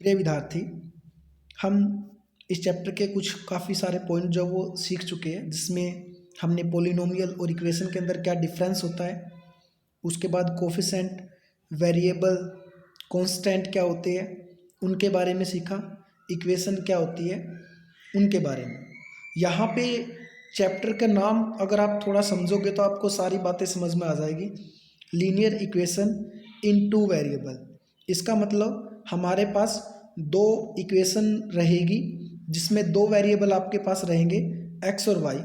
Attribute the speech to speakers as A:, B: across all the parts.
A: प्रिय विद्यार्थी, हम इस चैप्टर के कुछ काफ़ी सारे पॉइंट जो वो सीख चुके हैं, जिसमें हमने पॉलिनोमियल और इक्वेशन के अंदर क्या डिफरेंस होता है, उसके बाद कोफिशेंट, वेरिएबल, कांस्टेंट क्या होते हैं उनके बारे में सीखा, इक्वेशन क्या होती है उनके बारे में। यहाँ पे चैप्टर का नाम अगर आप थोड़ा समझोगे तो आपको सारी बातें समझ में आ जाएगी। Linear equation in two variable, इसका मतलब हमारे पास दो इक्वेशन रहेगी जिसमें दो वेरिएबल आपके पास रहेंगे एक्स और वाई।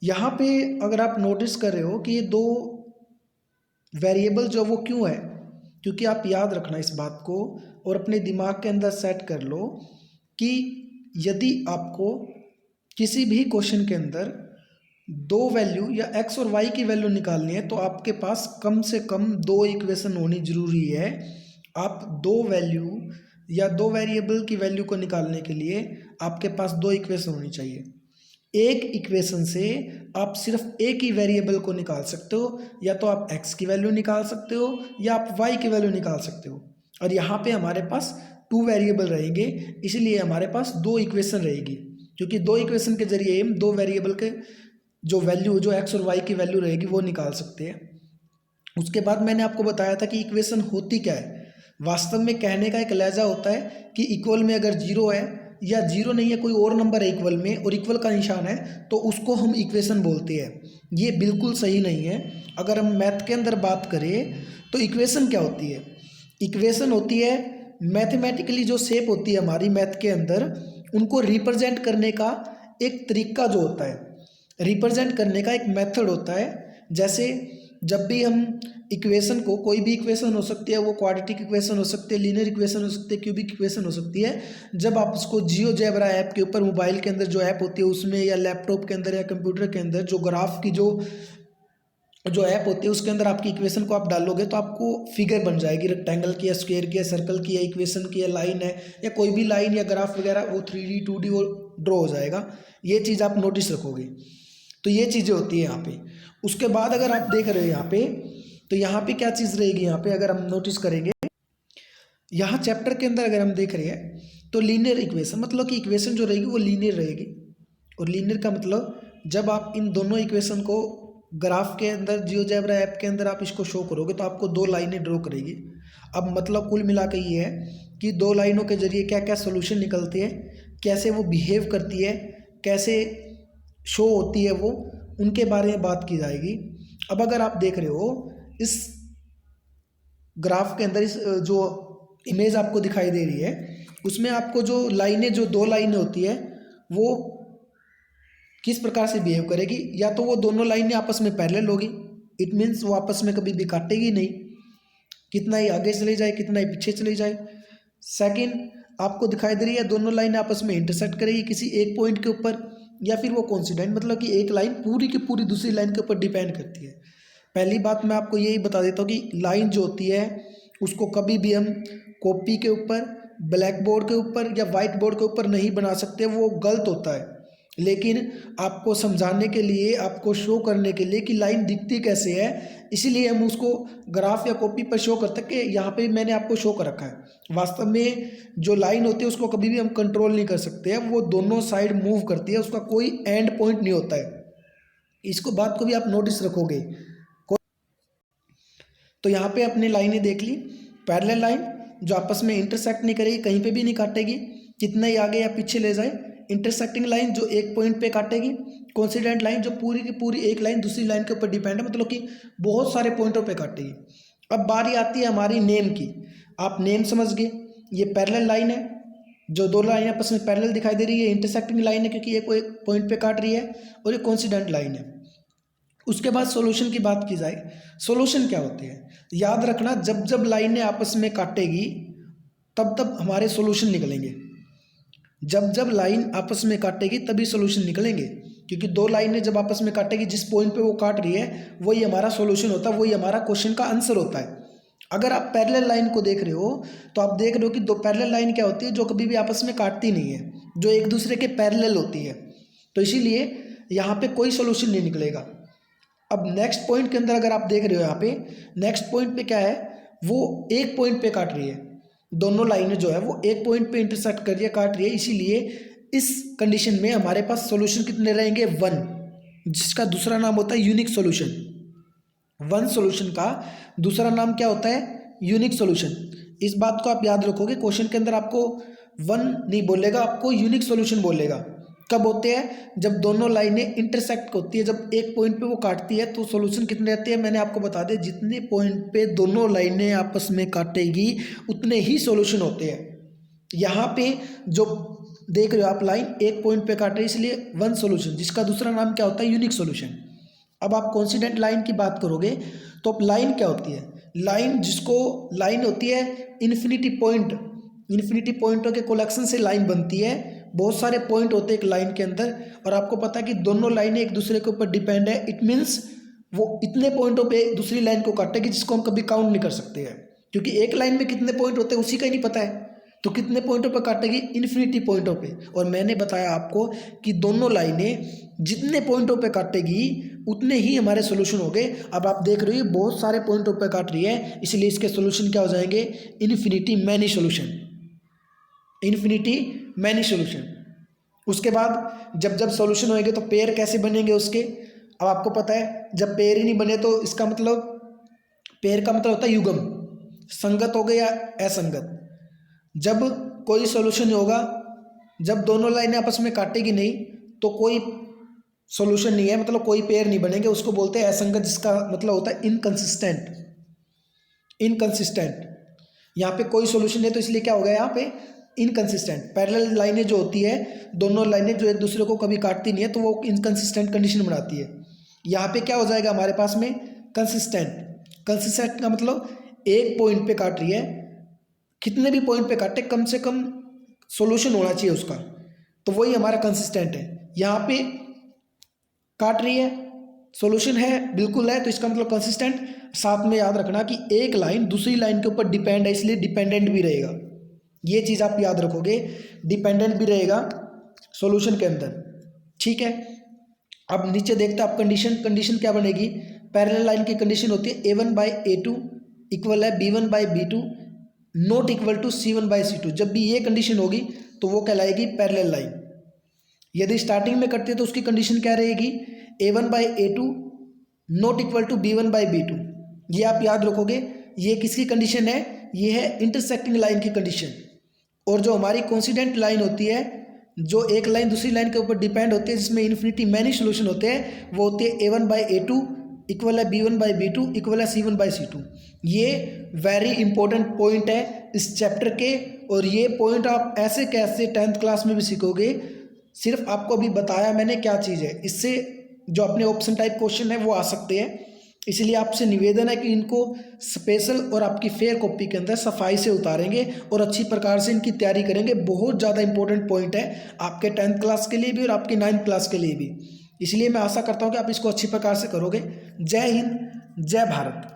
A: यहाँ पे अगर आप नोटिस कर रहे हो कि ये दो वेरिएबल जो वो क्यों है, क्योंकि आप याद रखना इस बात को और अपने दिमाग के अंदर सेट कर लो कि यदि आपको किसी भी क्वेश्चन के अंदर दो वैल्यू या एक्स और वाई की वैल्यू निकालनी है तो आपके पास कम से कम दो इक्वेशन होनी जरूरी है। आप दो वैल्यू या दो वेरिएबल की वैल्यू को निकालने के लिए आपके पास दो इक्वेशन होनी चाहिए। एक इक्वेशन से आप सिर्फ एक ही वेरिएबल को निकाल सकते हो, या तो आप x की वैल्यू निकाल सकते हो या आप y की वैल्यू निकाल सकते हो। और यहाँ पे हमारे पास टू वेरिएबल रहेंगे, इसलिए हमारे पास दो इक्वेशन रहेगी, क्योंकि दो इक्वेशन के जरिए हम दो वेरिएबल के जो वैल्यू जो x और y की वैल्यू रहेगी वो निकाल सकते हैं। उसके बाद मैंने आपको बताया था कि इक्वेशन होती क्या है। वास्तव में कहने का एक लहजा होता है कि इक्वल में अगर जीरो है या जीरो नहीं है, कोई और नंबर है इक्वल में और इक्वल का निशान है, तो उसको हम इक्वेशन बोलते हैं। ये बिल्कुल सही नहीं है। अगर हम मैथ के अंदर बात करें तो इक्वेशन क्या होती है? इक्वेशन होती है मैथमेटिकली जो शेप होती है हमारी मैथ के अंदर, उनको रिप्रेजेंट करने का एक तरीका जो होता है, रिप्रेजेंट करने का एक मेथड होता है। जैसे जब भी हम इक्वेशन को, कोई भी इक्वेशन हो सकती है, वो क्वाड्रेटिक इक्वेशन हो सकती है, लीनियर इक्वेशन हो सकती है, क्यूबिक इक्वेशन हो सकती है, जब आप उसको जियोजेब्रा ऐप के ऊपर, मोबाइल के अंदर जो ऐप होती है उसमें, या लैपटॉप के अंदर या कंप्यूटर के अंदर जो ग्राफ की जो ऐप होती है उसके अंदर आपकी इक्वेशन को आप डालोगे तो आपको फिगर बन जाएगी, रेक्टेंगल की या स्क्वायर की या सर्कल की या इक्वेशन की या लाइन है या कोई भी लाइन या ग्राफ वगैरह, वो 3D 2D वो ड्रॉ हो जाएगा। ये चीज़ आप नोटिस रखोगे। तो ये चीज़ें होती है यहाँ पे। उसके बाद अगर आप देख रहे हो यहाँ पे, तो यहाँ पे क्या चीज़ रहेगी, यहाँ पे अगर हम नोटिस करेंगे, यहाँ चैप्टर के अंदर अगर हम देख रहे हैं तो लीनियर इक्वेशन मतलब कि इक्वेशन जो रहेगी वो लीनियर रहेगी। और लीनियर का मतलब जब आप इन दोनों इक्वेशन को ग्राफ के अंदर, जियोजेब्रा ऐप के अंदर आप इसको शो करोगे तो आपको दो लाइनें ड्रॉ करेगी। अब मतलब कुल मिला के ये है कि दो लाइनों के जरिए क्या क्या सोल्यूशन निकलती है, कैसे वो बिहेव करती है, कैसे शो होती है वो, उनके बारे में बात की जाएगी। अब अगर आप देख रहे हो इस ग्राफ के अंदर, इस जो इमेज आपको दिखाई दे रही है उसमें आपको जो लाइनें, जो दो लाइनें होती है वो किस प्रकार से बिहेव करेगी, या तो वो दोनों लाइनें आपस में पैरेलल होगी, इट मीन्स वो आपस में कभी भी काटेगी नहीं, कितना ही आगे चले जाए कितना ही पीछे चले जाए। सेकंड, आपको दिखाई दे रही है दोनों लाइनें आपस में इंटरसेक्ट करेगी किसी एक पॉइंट के ऊपर, या फिर वो कोइंसिडेंट, मतलब कि एक लाइन पूरी की पूरी दूसरी लाइन के ऊपर डिपेंड करती है। पहली बात मैं आपको यही बता देता हूँ कि लाइन जो होती है उसको कभी भी हम कॉपी के ऊपर, ब्लैक बोर्ड के ऊपर या वाइट बोर्ड के ऊपर नहीं बना सकते, वो गलत होता है। लेकिन आपको समझाने के लिए, आपको शो करने के लिए कि लाइन दिखती कैसे है, इसीलिए हम उसको ग्राफ या कॉपी पर शो करते हैं कि यहाँ पे मैंने आपको शो कर रखा है। वास्तव में जो लाइन होती है उसको कभी भी हम कंट्रोल नहीं कर सकते हैं, वो दोनों साइड मूव करती है, उसका कोई एंड पॉइंट नहीं होता है। इसको बात को भी आप नोटिस रखोगे। तो यहाँ पे अपनी लाइनें देख ली, पैरेलल लाइन जो आपस में इंटरसेक्ट नहीं करेगी, कहीं पे भी नहीं काटेगी, कितना ही आगे या पीछे ले जाए। इंटरसेक्टिंग लाइन जो एक पॉइंट पे काटेगी। कोइंसिडेंट लाइन जो पूरी की पूरी एक लाइन दूसरी लाइन के ऊपर डिपेंड है, मतलब कि बहुत सारे पॉइंटों पे काटेगी। अब बारी आती है हमारी नेम की। आप नेम समझ गए, ये पैरेलल लाइन है, जो दो लाइन आपस में पैरेलल दिखाई दे रही है, इंटरसेक्टिंग लाइन है क्योंकि ये कोई पॉइंट पे काट रही है, और ये कोइंसिडेंट लाइन है। उसके बाद सॉल्यूशन की बात की जाए, सॉल्यूशन क्या होते हैं, याद रखना, जब जब लाइनें आपस में काटेगी तब तब हमारे सॉल्यूशन निकलेंगे। जब जब लाइन आपस में काटेगी तभी सॉल्यूशन निकलेंगे, क्योंकि दो लाइनें जब आपस में काटेगी, जिस पॉइंट पे वो काट रही है वही हमारा सॉल्यूशन होता है, वही हमारा क्वेश्चन का आंसर होता है। अगर आप पैरेलल लाइन को देख रहे हो तो आप देख रहे हो कि दो पैरेलल लाइन क्या होती है, जो कभी भी आपस में काटती नहीं है, जो एक दूसरे के पैरेलल होती है। तो इसीलिए यहाँ पे कोई सॉल्यूशन नहीं निकलेगा। अब नेक्स्ट पॉइंट के अंदर अगर आप देख रहे हो, यहाँ पे नेक्स्ट पॉइंट पे क्या है, वो एक पॉइंट पे काट रही है, दोनों लाइनें जो है वो एक पॉइंट पे इंटरसेक्ट कर रही है, काट रही है, इसीलिए इस कंडीशन में हमारे पास सॉल्यूशन कितने रहेंगे, 1, जिसका दूसरा नाम होता है यूनिक सॉल्यूशन। 1 सॉल्यूशन का दूसरा नाम क्या होता है, यूनिक सॉल्यूशन। इस बात को आप याद रखोगे, क्वेश्चन के अंदर आपको 1 नहीं बोलेगा, आपको यूनिक सॉल्यूशन बोलेगा। कब होते हैं, जब दोनों लाइनें इंटरसेक्ट होती है, जब एक पॉइंट पे वो काटती है तो सॉल्यूशन कितने रहते हैं, मैंने आपको बता दिया, जितने पॉइंट पे दोनों लाइनें आपस में काटेगी उतने ही सॉल्यूशन होते हैं। यहाँ पे जो देख रहे हो आप, लाइन एक पॉइंट पे काट रही है, इसलिए 1 सॉल्यूशन, जिसका दूसरा नाम क्या होता है, यूनिक सॉल्यूशन। अब आप कोइंसिडेंट लाइन की बात करोगे तो अब लाइन क्या होती है, लाइन लाइन होती है इन्फिनिटी पॉइंटों के कलेक्शन से लाइन बनती है। बहुत सारे पॉइंट होते हैं एक लाइन के अंदर, और आपको पता है कि दोनों लाइनें एक दूसरे के ऊपर डिपेंड है। इट मीन्स वो इतने पॉइंटों पे दूसरी लाइन को काटेगी जिसको हम कभी काउंट नहीं कर सकते हैं, क्योंकि एक लाइन में कितने पॉइंट होते हैं उसी का ही नहीं पता है। तो कितने पॉइंटों पर काटेगी, इन्फिनिटी पॉइंटों पे। और मैंने बताया आपको कि दोनों लाइनें जितने पॉइंटों पे काटेगी उतने ही हमारे सोल्यूशन हो गए। अब आप देख रहे हो बहुत सारे पॉइंटों पे काट रही है, इसलिए इसके सोल्यूशन क्या हो जाएंगे, infinity many solution, infinity many solution. उसके बाद जब जब सोल्यूशन होंगे तो पेयर कैसे बनेंगे उसके, अब आपको पता है जब पेयर ही नहीं बने तो इसका मतलब, पेयर का मतलब होता है युग्म, संगत हो गए या असंगत। जब कोई सॉल्यूशन होगा, जब दोनों लाइनें आपस में काटेगी नहीं तो कोई सॉल्यूशन नहीं है, मतलब कोई पेयर नहीं बनेंगे, उसको बोलते हैं असंगत, जिसका मतलब होता है इनकंसिस्टेंट। यहाँ पे कोई सॉल्यूशन नहीं है तो इसलिए क्या हो गया यहाँ पे, इनकंसिस्टेंट। पैरेलल लाइनें जो होती है, दोनों लाइनें जो एक दूसरे को कभी काटती नहीं है तो वो इनकंसिस्टेंट कंडीशन बनाती है। यहाँ पे क्या हो जाएगा हमारे पास में, कंसिस्टेंट का मतलब एक पॉइंट पे काट रही है, कितने भी पॉइंट पे काटे कम से कम सॉल्यूशन होना चाहिए उसका, तो वही हमारा कंसिस्टेंट है। यहाँ पे काट रही है, सॉल्यूशन है, बिल्कुल है, तो इसका मतलब कंसिस्टेंट। साथ में याद रखना कि एक लाइन दूसरी लाइन के ऊपर डिपेंड है, इसलिए डिपेंडेंट भी रहेगा। ये चीज़ आप याद रखोगे, डिपेंडेंट भी रहेगा सॉल्यूशन के अंदर, ठीक है। अब नीचे देखते हैं आप कंडीशन क्या बनेगी। पैरेलल लाइन की कंडीशन होती है a1/a2 इक्वल है b1/b2 not equal to c1/c2। जब भी ये कंडीशन होगी तो वो कहलाएगी पैरेलल लाइन। यदि स्टार्टिंग में करते हैं तो उसकी कंडीशन क्या रहेगी, a1/a2 not equal to b1/b2। ये आप याद रखोगे, ये किसकी कंडीशन है, ये है इंटरसेक्टिंग लाइन की कंडीशन। और जो हमारी कोइंसिडेंट लाइन होती है, जो एक लाइन दूसरी लाइन के ऊपर डिपेंड होती है, जिसमें इन्फिनिटी मैनी सोल्यूशन होते हैं, वो होती है a1/a2 इक्वल है b1/b2 इक्वल है c1/c2। ये वेरी इंपॉर्टेंट पॉइंट है इस चैप्टर के, और ये पॉइंट आप ऐसे कैसे 10th क्लास में भी सीखोगे। सिर्फ आपको अभी बताया मैंने क्या चीज़ है, इससे जो अपने ऑप्शन टाइप क्वेश्चन है वो आ सकते हैं। इसलिए आपसे निवेदन है कि इनको स्पेशल और आपकी फेयर कॉपी के अंदर सफाई से उतारेंगे और अच्छी प्रकार से इनकी तैयारी करेंगे। बहुत ज़्यादा इंपॉर्टेंट पॉइंट है आपके 10th क्लास के लिए भी और आपकी 9th क्लास के लिए भी। इसलिए मैं आशा करता हूँ कि आप इसको अच्छी प्रकार से करोगे। जय हिंद, जय भारत।